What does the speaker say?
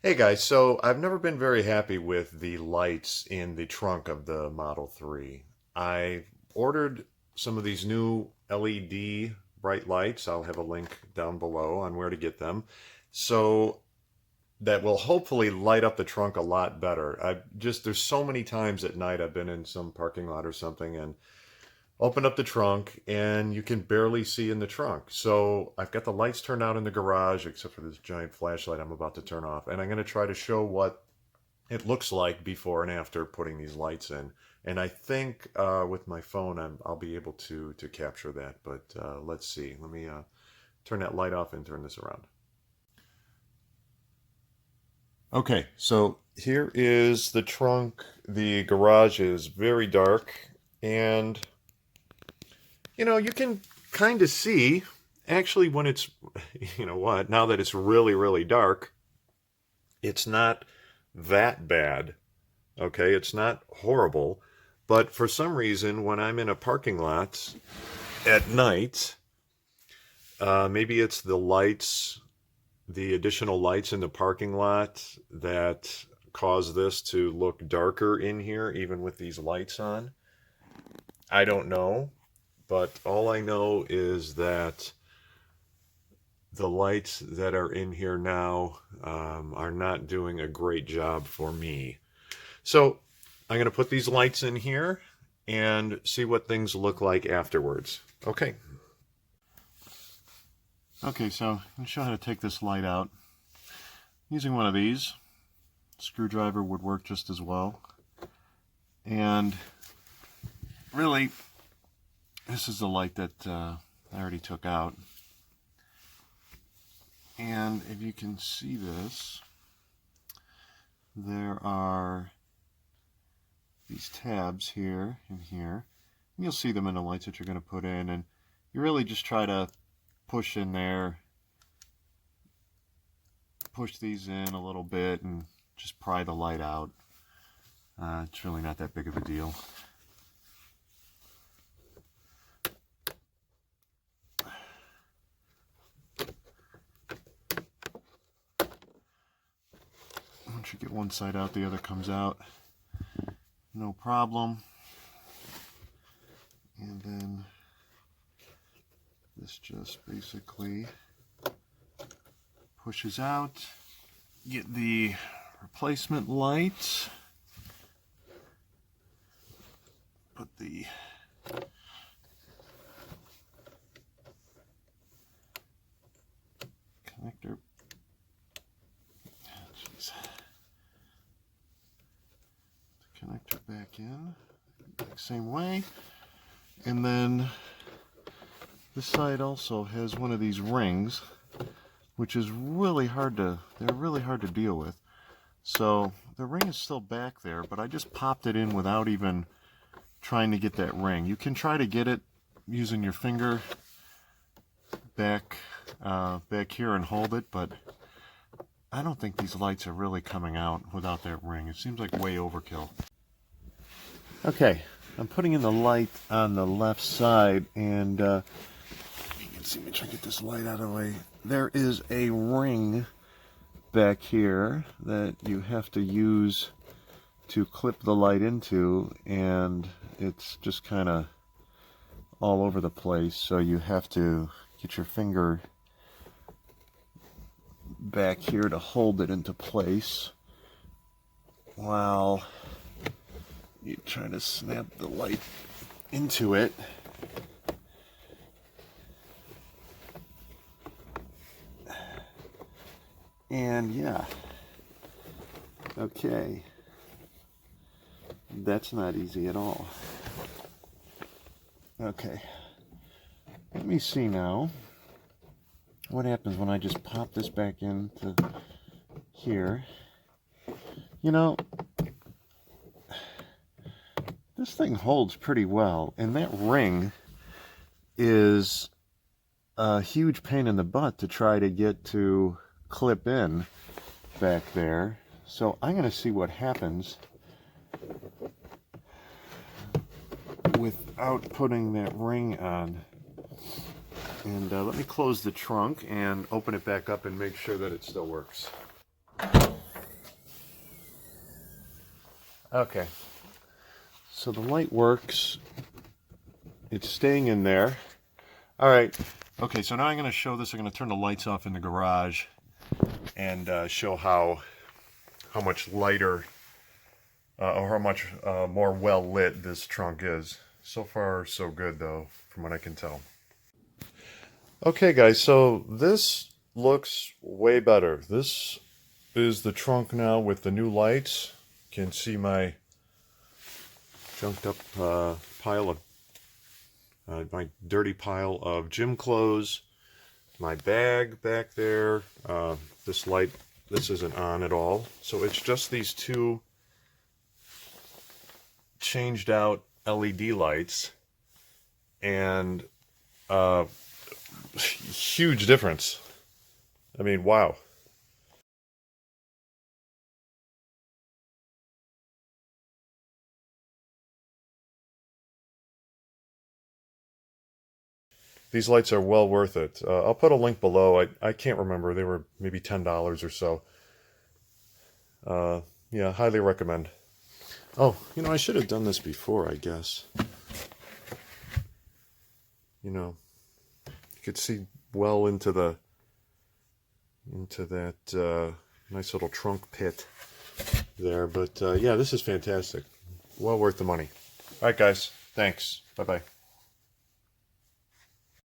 Hey guys, so I've never been very happy with the lights in the trunk of the Model 3. I ordered some of these new LED bright lights. I'll have a link down below on where to get them. So that will hopefully light up the trunk a lot better. There's so many times at night I've been in some parking lot or something and open up the trunk and you can barely see in the trunk. So I've got the lights turned out in the garage except for this giant flashlight I'm about to turn off. And I'm going to try to show what it looks like before and after putting these lights in. And I think with my phone I'll be able to capture that. But let's see. Let me turn that light off and turn this around. Okay, so here is the trunk. The garage is very dark and you can kind of see, actually, when it's, now that it's really, really dark, it's not that bad. Okay, it's not horrible. But for some reason, when I'm in a parking lot at night, maybe it's the lights, the additional lights in the parking lot that cause this to look darker in here, even with these lights on. I don't know. But all I know is that the lights that are in here now are not doing a great job for me. So I'm going to put these lights in here and see what things look like afterwards. Okay. Okay, so I'm going to show how to take this light out. Using one of these, screwdriver would work just as well. And really, this is the light that I already took out. And if you can see this, there are these tabs here and here. And you'll see them in the lights that you're going to put in. And you really just try to push in there, push these in a little bit and just pry the light out. It's really not that big of a deal. Once you get one side out, the other comes out. No problem. And then this just basically pushes out. Get the replacement light. Put the connector. Jeez. The connector back in. Same way. And then this side also has one of these rings, which is really hard to, they're really hard to deal with. So the ring is still back there, but I just popped it in without even trying to get that ring. You can try to get it using your finger back here and hold it, but I don't think these lights are really coming out without that ring. It seems like way overkill. Okay, I'm putting in the light on the left side, and you can see me try to get this light out of the way. There is a ring back here that you have to use to clip the light into, and it's just kind of all over the place, so you have to get your finger back here to hold it into place while you try to snap the light into it. And yeah, okay, that's not easy at all. Okay, let me see now what happens when I just pop this back into here. You know, this thing holds pretty well, and that ring is a huge pain in the butt to try to get to clip in back there. So I'm going to see what happens without putting that ring on. And let me close the trunk and open it back up and make sure that it still works. Okay. So the light works. It's staying in there. All right. Okay, so now I'm going to show this. I'm going to turn the lights off in the garage and show how much lighter or how much more well lit this trunk is. So far, so good though, from what I can tell. Okay, guys, so this looks way better. This is the trunk now with the new lights. You can see my junked up pile of my dirty pile of gym clothes, my bag back there. This light, this isn't on at all. So it's just these two changed out LED lights, and huge difference. I mean, wow. These lights are well worth it. I'll put a link below. I can't remember. They were maybe $10 or so. Yeah, highly recommend. Oh, you know, I should have done this before, I guess. You know, you could see well into that nice little trunk pit there. But yeah, this is fantastic. Well worth the money. All right, guys. Thanks. Bye-bye.